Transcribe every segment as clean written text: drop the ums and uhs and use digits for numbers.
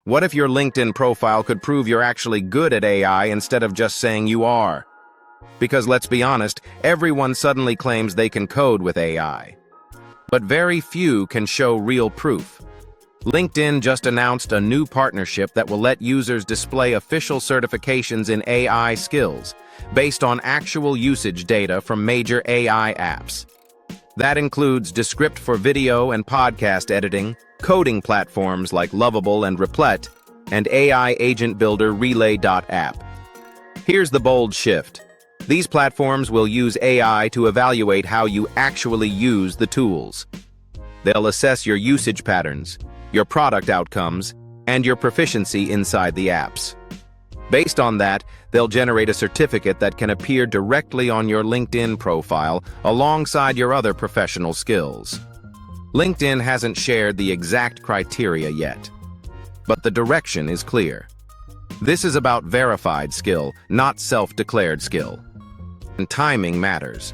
What if your LinkedIn profile could prove you're actually good at AI instead of just saying you are? Because let's be honest, everyone suddenly claims they can code with AI. But very few can show real proof. LinkedIn just announced a new partnership that will let users display official certifications in AI skills based on actual usage data from major AI apps. That includes Descript for video and podcast editing, coding platforms like Lovable and Replet, and AI agent builder Relay.app. Here's the bold shift. These platforms will use AI to evaluate how you actually use the tools. They'll assess your usage patterns, your product outcomes, and your proficiency inside the apps. Based on that, they'll generate a certificate that can appear directly on your LinkedIn profile alongside your other professional skills. LinkedIn hasn't shared the exact criteria yet, but the direction is clear. This is about verified skill, not self-declared skill. And timing matters.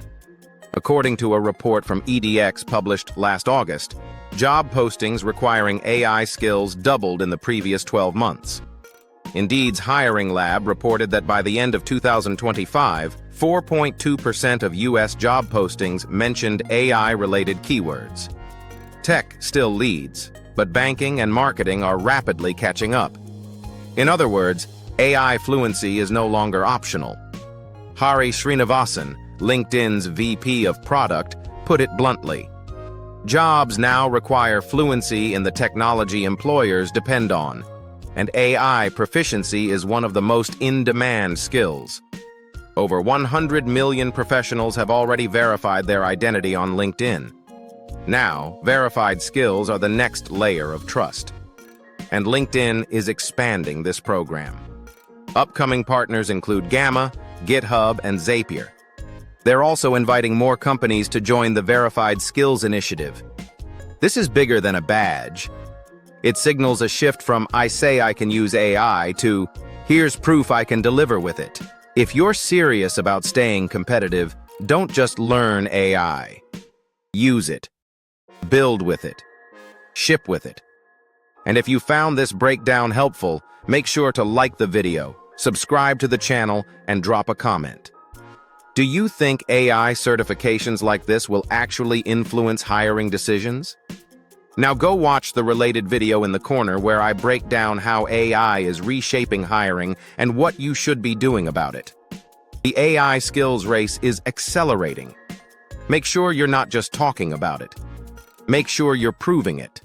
According to a report from EDX published last August, job postings requiring AI skills doubled in the previous 12 months. Indeed's Hiring Lab reported that by the end of 2025, 4.2% of U.S. job postings mentioned AI-related keywords. Tech still leads, but banking and marketing are rapidly catching up. In other words, AI fluency is no longer optional. Hari Srinivasan, LinkedIn's VP of Product, put it bluntly. Jobs now require fluency in the technology employers depend on, and AI proficiency is one of the most in-demand skills. Over 100 million professionals have already verified their identity on LinkedIn. Now, verified skills are the next layer of trust. And LinkedIn is expanding this program. Upcoming partners include Gamma, GitHub, and Zapier. They're also inviting more companies to join the Verified Skills Initiative. This is bigger than a badge. It signals a shift from "I say I can use AI" to "Here's proof I can deliver with it." If you're serious about staying competitive, don't just learn AI. Use it. Build with it. Ship with it. And if you found this breakdown helpful, make sure to like the video, subscribe to the channel, and drop a comment. Do you think AI certifications like this will actually influence hiring decisions? Now go watch the related video in the corner where I break down how AI is reshaping hiring and what you should be doing about it. The AI skills race is accelerating. Make sure you're not just talking about it. Make sure you're proving it.